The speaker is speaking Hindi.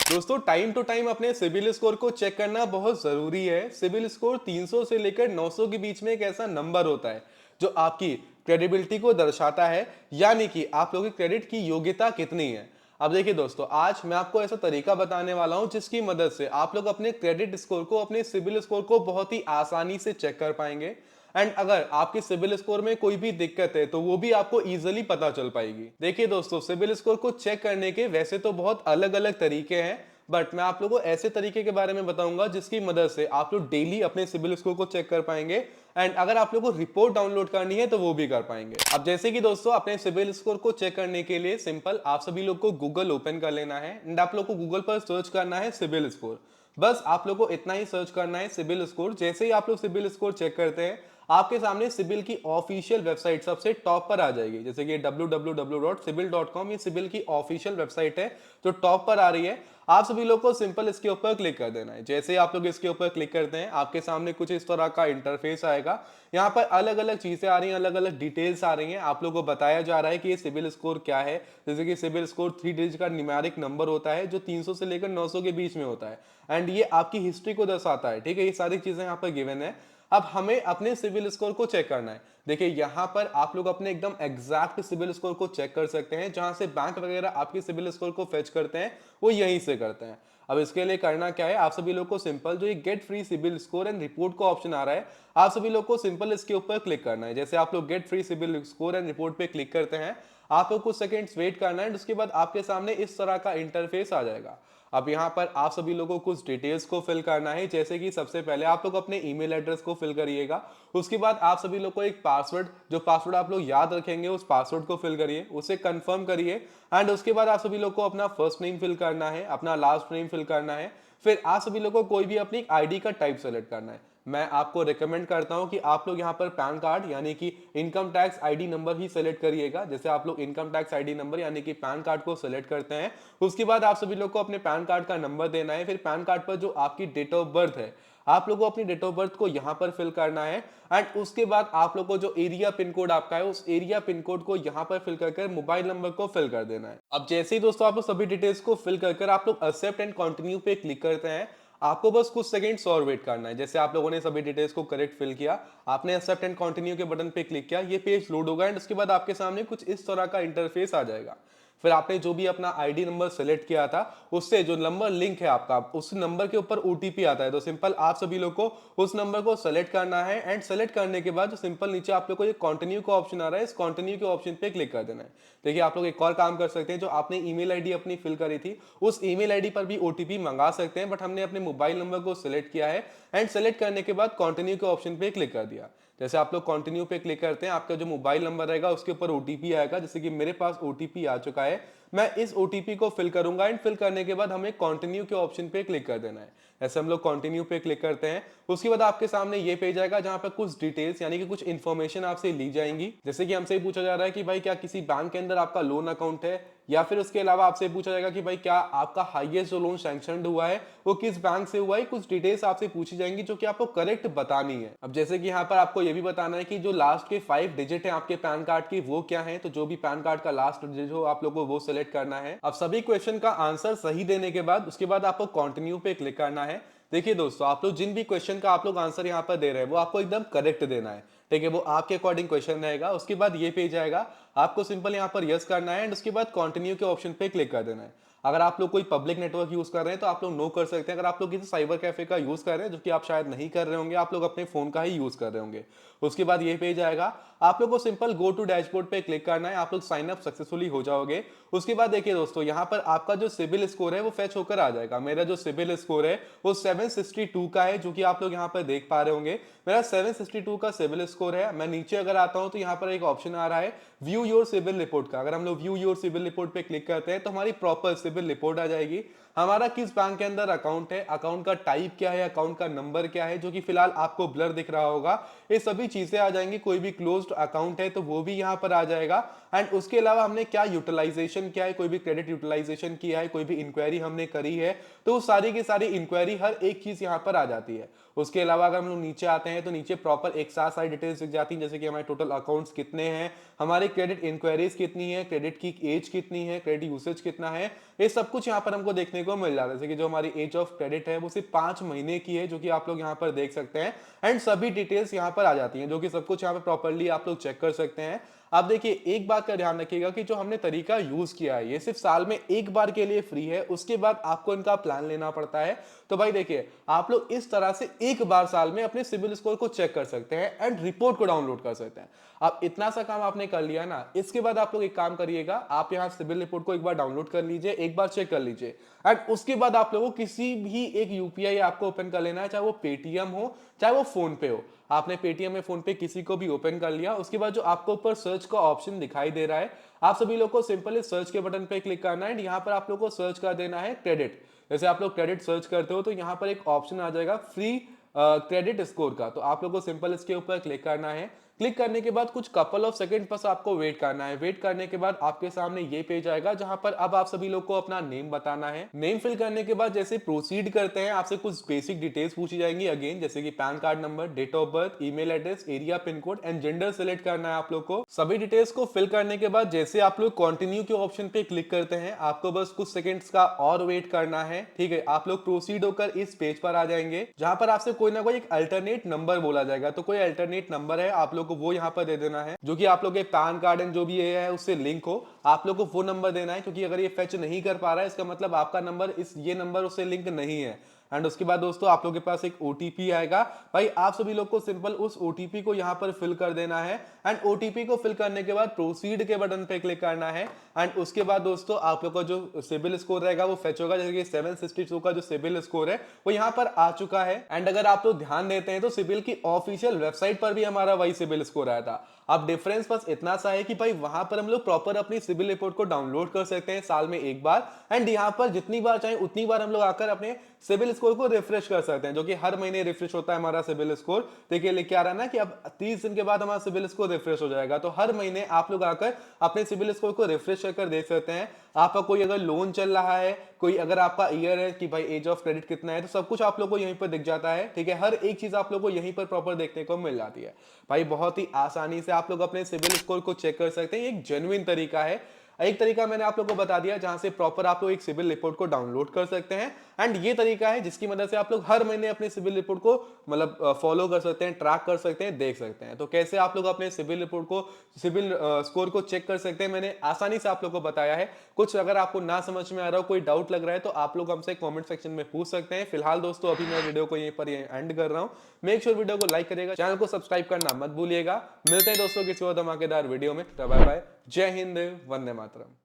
दोस्तों टाइम टू टाइम अपने सिबिल स्कोर को चेक करना बहुत जरूरी है। सिबिल स्कोर 300 से लेकर 900 के बीच में एक ऐसा नंबर होता है जो आपकी क्रेडिबिलिटी को दर्शाता है, यानी कि आप लोगों की क्रेडिट की योग्यता कितनी है। अब देखिए दोस्तों, आज मैं आपको ऐसा तरीका बताने वाला हूं जिसकी मदद से आप लोग अपने क्रेडिट स्कोर को, अपने सिबिल स्कोर को बहुत ही आसानी से चेक कर पाएंगे। एंड अगर आपके सिबिल स्कोर में कोई भी दिक्कत है तो वो भी आपको इजीली पता चल पाएगी। देखिए दोस्तों, सिबिल स्कोर को चेक करने के वैसे तो बहुत अलग अलग तरीके हैं, बट मैं आप लोगों को ऐसे तरीके के बारे में बताऊंगा जिसकी मदद से आप लोग डेली अपने सिबिल स्कोर को चेक कर पाएंगे। एंड अगर आप लोगों को रिपोर्ट डाउनलोड करनी है तो वो भी कर पाएंगे। अब जैसे कि दोस्तों, अपने सिबिल स्कोर को चेक करने के लिए सिंपल आप सभी लोग को गूगल ओपन कर लेना है एंड आप लोग को गूगल पर सर्च करना है सिबिल स्कोर। बस आप लोग को इतना ही सर्च करना है सिबिल स्कोर। जैसे ही आप लोग सिबिल स्कोर चेक करते हैं, आपके सामने सिबिल की ऑफिशियल वेबसाइट सबसे टॉप पर आ जाएगी। जैसे कि www.sibil.com, ये सिबिल की ऑफिशियल वेबसाइट है जो टॉप पर आ रही है। आप सभी लोग को सिंपल इसके ऊपर क्लिक कर देना है। जैसे ही आप लोग इसके ऊपर क्लिक करते हैं, आपके सामने कुछ इस तरह का इंटरफेस आएगा। यहाँ पर अलग अलग चीजें आ रही हैं, अलग अलग डिटेल्स आ रही हैं। आप लोगों को बताया जा रहा है कि ये सिबिल स्कोर क्या है। जैसे कि सिबिल स्कोर 3 डिजिट का न्यूमेरिक नंबर होता है जो 300 से लेकर 900 के बीच में होता है। एंड ये आपकी हिस्ट्री को दर्शाता है। ठीक है, ये सारी चीजें यहाँ पर गिवन है। अब हमें अपने सिबिल स्कोर को चेक करना है। देखिए, यहां पर आप लोग अपने एकदम एग्जैक्ट सिबिल स्कोर को चेक कर सकते हैं। जहां से बैंक वगैरह आपके सिबिल स्कोर को फेच करते हैं, वो यहीं से करते हैं। अब इसके लिए करना क्या है, आप सभी लोग को सिंपल जो ये get free CIBIL score and report का ऑप्शन आ रहा है, आप सभी लोग को सिंपल इसके ऊपर क्लिक करना है। जैसे आप लोग get free CIBIL score and report पे क्लिक करते हैं, आप लोग कुछ सेकंड्स वेट करना है। उसके बाद आपके सामने इस तरह का इंटरफेस आ जाएगा। अब यहाँ पर आप सभी लोगों को कुछ डिटेल्स को फिल करना है। जैसे कि सबसे पहले आप लोग अपने ईमेल एड्रेस को फिल करिएगा। उसके बाद आप सभी लोग को एक पासवर्ड, जो पासवर्ड आप लोग याद रखेंगे, उस पासवर्ड को फिल करिए, उसे कंफर्म करिए। एंड उसके बाद आप सभी लोग को अपना फर्स्ट नेम फिल करना है, अपना लास्ट नेम फिल करना है। फिर आप सभी लोग को कोई भी अपनी आईडी का टाइप सेलेक्ट करना है। मैं आपको रिकमेंड करता हूं कि आप लोग यहां पर पैन कार्ड यानी कि इनकम टैक्स आईडी नंबर ही सेलेक्ट करिएगा। जैसे आप लोग इनकम टैक्स आईडी नंबर यानी कि पैन कार्ड को सेलेक्ट करते हैं, उसके बाद आप सभी लोग को अपने पैन कार्ड का नंबर देना है। फिर पैन कार्ड पर जो आपकी डेट ऑफ बर्थ है, आप लोगों को अपनी डेट ऑफ बर्थ को यहां पर फिल करना है। एंड उसके बाद आप लोग को जो एरिया पिन कोड आपका है, उस एरिया पिन कोड को यहां पर फिल करके मोबाइल नंबर को फिल कर देना है। अब जैसे ही दोस्तों आप लोग सभी डिटेल्स को फिल कर आप लोग एक्सेप्ट एंड कंटिन्यू पे क्लिक करते हैं, आपको बस कुछ सेकंड्स और वेट करना है। जैसे आप लोगों ने सभी डिटेल्स को करेक्ट फिल किया, आपने एक्सेप्ट एंड कंटिन्यू के बटन पे क्लिक किया, ये पेज लोड होगा एंड उसके बाद आपके सामने कुछ इस तरह का इंटरफेस आ जाएगा। फिर आपने जो भी अपना आईडी नंबर सेलेक्ट किया था, उससे जो नंबर लिंक है आपका, उस नंबर के ऊपर ओटीपी आता है। तो सिंपल आप सभी लोग को उस नंबर को सेलेक्ट करना है। एंड सेलेक्ट करने के बाद जो सिंपल नीचे आप लोग को ये कंटिन्यू का ऑप्शन आ रहा है, इस कंटिन्यू के ऑप्शन पे क्लिक कर देना है। देखिए, आप लोग एक और काम कर सकते हैं। जो आपने ईमेल आईडी अपनी फिल करी थी, उस ईमेल आईडी पर भी ओटीपी मंगा सकते हैं, बट हमने अपने मोबाइल नंबर को सिलेक्ट किया है। एंड सेलेक्ट करने के बाद कंटिन्यू के ऑप्शन पे क्लिक कर दिया। जैसे आप लोग कंटिन्यू पे क्लिक करते हैं, आपका जो मोबाइल नंबर रहेगा उसके ऊपर ओटीपी आएगा। जैसे कि मेरे पास ओटीपी आ चुका है, मैं इस ओटीपी को फिल करूंगा। एंड फिल करने के बाद हमें कंटिन्यू के ऑप्शन पे क्लिक कर देना है। ऐसे हम लोग कंटिन्यू पे क्लिक करते हैं, उसके बाद आपके सामने ये पेज आएगा जहां पर कुछ डिटेल्स यानी कि कुछ इन्फॉर्मेशन आपसे ली जाएंगी। जैसे कि हमसे पूछा जा रहा है कि भाई क्या किसी बैंक के अंदर आपका लोन अकाउंट है, या फिर उसके अलावा आपसे पूछा जाएगा कि भाई क्या आपका हाईएस्ट जो लोन सैंक्शनड हुआ है वो किस बैंक से हुआ है। कुछ डिटेल्स आपसे पूछी जाएंगी जो कि आपको करेक्ट बतानी है। अब जैसे कि यहाँ पर आपको ये भी बताना है कि जो लास्ट के 5 डिजिट है आपके पैन कार्ड की, वो क्या है। तो जो भी पैन कार्ड का लास्ट डिजिट हो, आप लोगों को वो सिलेक्ट करना है। अब सभी क्वेश्चन का आंसर सही देने के बाद उसके बाद आपको कंटिन्यू पे क्लिक करना है। देखिए दोस्तों, आप लोग जिन भी क्वेश्चन का आप लोग आंसर यहाँ पर दे रहे हैं, वो आपको एकदम करेक्ट देना है। ठीक है, वो आपके अकॉर्डिंग क्वेश्चन रहेगा। उसके बाद ये पेज आएगा, आपको सिंपल यहाँ पर यस करना है एंड उसके बाद कंटिन्यू के ऑप्शन पे क्लिक कर देना है। अगर आप लोग कोई पब्लिक नेटवर्क यूज कर रहे हैं तो आप लोग नो कर सकते हैं। अगर आप लोग किसी साइबर कैफे का यूज कर रहे हैं, जो कि आप शायद नहीं कर रहे होंगे, आप लोग अपने फोन का ही यूज कर रहे होंगे। उसके बाद ये पेज आएगा, आप लोग को सिंपल गो टू डैशबोर्ड पे क्लिक करना है। आप लोग साइन अप सक्सेसफुली हो जाओगे। उसके बाद देखिए दोस्तों, यहाँ पर आपका जो सिबिल स्कोर है वो फेच होकर आ जाएगा। मेरा जो सिबिल स्कोर है वो 762 का है, जो कि आप लोग यहाँ पर देख पा रहे होंगे। मेरा 762 का सिबिल स्कोर है। मैं नीचे अगर आता हूं तो यहाँ पर एक ऑप्शन आ रहा है व्यू योर सिबिल रिपोर्ट का। अगर हम लोग व्यू योर सिबिल रिपोर्ट पे क्लिक करते हैं तो हमारी प्रॉपर सिबिल रिपोर्ट आ जाएगी। हमारा किस बैंक के अंदर अकाउंट है, अकाउंट का टाइप क्या है, अकाउंट का नंबर क्या है, जो कि फिलहाल आपको ब्लर दिख रहा होगा, ये सभी चीजें आ जाएंगी। कोई भी क्लोज्ड अकाउंट है तो वो भी यहाँ पर आ जाएगा। एंड उसके अलावा हमने क्या यूटिलाइजेशन किया है, कोई भी क्रेडिट यूटिलाइजेशन किया है, कोई भी इंक्वायरी हमने करी है, तो सारी की सारी इंक्वायरी हर एक चीज यहाँ पर आ जाती है। उसके अलावा अगर हम लोग नीचे आते हैं तो नीचे प्रॉपर एक साथ सारी डिटेल्स दिख जाती हैं। जैसे कि हमारे टोटल अकाउंट्स कितने हैं, हमारी क्रेडिट इंक्वायरीज कितनी है, क्रेडिट की एज कितनी है, क्रेडिट यूसेज कितना है, ये सब कुछ यहाँ पर हमको देखने को मिल रहा है। जैसे कि जो हमारी एज ऑफ क्रेडिट है वो सिर्फ 5 महीने की है, जो कि आप लोग यहाँ पर देख सकते हैं। एंड सभी डिटेल्स यहाँ पर आ जाती हैं, जो कि सब कुछ यहाँ पर प्रॉपर्ली आप लोग चेक कर सकते हैं। आप देखिए, एक बात का ध्यान रखिएगा कि जो हमने तरीका यूज किया है ये सिर्फ साल में एक बार के लिए फ्री है, उसके बाद आपको इनका प्लान लेना पड़ता है। तो भाई देखिए, आप लोग इस तरह से एक बार साल में अपने सिबिल स्कोर को चेक कर सकते हैं एंड रिपोर्ट को डाउनलोड कर सकते हैं। अब इतना सा काम आपने कर लिया ना, इसके बाद आप लोग एक काम करिएगा, आप यहाँ सिबिल रिपोर्ट को एक बार डाउनलोड कर लीजिए, एक बार चेक कर लीजिए एंड उसके बाद आप लोगों को किसी भी एक यूपीआई आपको ओपन कर लेना है, चाहे वो पेटीएम हो चाहे वो फोन पे हो। आपने पेटीएम या फोन पे किसी को भी ओपन कर लिया, उसके बाद जो आपको ऊपर सर्च का ऑप्शन दिखाई दे रहा है, आप सभी लोग को सिंपली सर्च के बटन पे क्लिक करना है। यहाँ पर आप लोग को सर्च कर देना है क्रेडिट। जैसे आप लोग क्रेडिट सर्च करते हो तो यहाँ पर एक ऑप्शन आ जाएगा फ्री क्रेडिट स्कोर का, तो आप लोग को सिंपल इसके ऊपर क्लिक करना है। क्लिक करने के बाद कुछ कपल ऑफ सेकंड बस आपको वेट करना है। वेट करने के बाद आपके सामने ये पेज आएगा, जहां पर अब आप सभी लोग को अपना नेम बताना है। नेम फिल करने के बाद जैसे प्रोसीड करते हैं, आपसे कुछ बेसिक डिटेल्स पूछी जाएंगी अगेन, जैसे कि PAN card number, date of birth, email address, area, pin code and gender select करना है आप लोग को। सभी डिटेल्स को फिल करने के बाद जैसे आप लोग कंटिन्यू के ऑप्शन पे क्लिक करते हैं, आपको बस कुछ सेकंड्स का और वेट करना है। ठीक है, आप लोग प्रोसीड होकर इस पेज पर आ जाएंगे, जहां पर आपसे कोई ना कोई एक अल्टरनेट नंबर बोला जाएगा। तो कोई अल्टरनेट नंबर है, आप लोग को वो यहाँ पर दे देना है, जो कि आप लोग के पैन कार्ड एंड जो भी ये है उससे लिंक हो। आप लोग को वो नंबर देना है, क्योंकि अगर ये फेच नहीं कर पा रहा है, इसका मतलब आपका नंबर ये नंबर उससे लिंक नहीं है। एंड उसके बाद दोस्तों आप लोग के पास एक ओटीपी आएगा। भाई आप सभी लोग को सिंपल उस ओटीपी को यहाँ पर फिल कर देना है एंड ओटीपी को फिल करने के बाद प्रोसीड के बटन पे क्लिक करना है। एंड उसके बाद दोस्तों आप लोग का जो सिबिल स्कोर रहेगा वो फेच होगा, जैसे कि 762 का जो सिबिल स्कोर है वो यहाँ पर आ चुका है। एंड अगर आप लोग ध्यान देते हैं तो सिबिल की ऑफिशियल वेबसाइट पर भी हमारा वही सिबिल स्कोर आया था। अब डिफरेंस बस इतना सा है कि भाई वहां पर हम लोग प्रॉपर अपनी सिबिल रिपोर्ट को डाउनलोड कर सकते हैं साल में एक बार, एंड यहाँ पर जितनी बार चाहे उतनी बार हम लोग आकर अपने सिबिल स्कोर को रिफ्रेश कर सकते हैं, जो कि हर महीने रिफ्रेश होता है हमारा सिबिल स्कोर। देखिए लिख आ रहा है ना कि अब 30 दिन के बाद हमारा सिबिल स्कोर रिफ्रेश हो जाएगा। तो हर महीने आप लोग आकर अपने सिबिल स्कोर को रिफ्रेश कर देख सकते हैं। आपका कोई अगर लोन चल रहा है, कोई अगर आपका ईयर है कि भाई एज ऑफ क्रेडिट कितना है, तो सब कुछ आप लोग को यहीं पर दिख जाता है। ठीक है, हर एक चीज आप लोग को यहीं पर प्रॉपर देखने को मिल जाती है। भाई बहुत ही आसानी से आप लोग अपने सिबिल स्कोर को चेक कर सकते हैं। एक जेन्युइन तरीका है। एक तरीका मैंने आप लोग को बता दिया जहां से प्रॉपर आप लोग एक सिबिल रिपोर्ट को डाउनलोड कर सकते हैं, एंड ये तरीका है जिसकी मदद से आप लोग हर महीने अपने सिबिल रिपोर्ट को मतलब फॉलो कर सकते हैं, ट्रैक कर सकते हैं, देख सकते हैं। तो कैसे आप लोग अपने सिबिल रिपोर्ट को, सिबिल स्कोर को चेक कर सकते हैं, मैंने आसानी से आप लोग को बताया है। कुछ अगर आपको ना समझ में आ रहा हो, कोई डाउट लग रहा है, तो आप लोग हमसे कमेंट सेक्शन में पूछ सकते हैं। फिलहाल दोस्तों अभी मैं वीडियो को यहीं पर एंड कर रहा हूं। मेक श्योर वीडियो को लाइक करिएगा, चैनल को सब्सक्राइब करना मत भूलिएगा। मिलते हैं दोस्तों किसी और धमाकेदार वीडियो में। बाय बाय, जय हिंद, वंदे मातरम।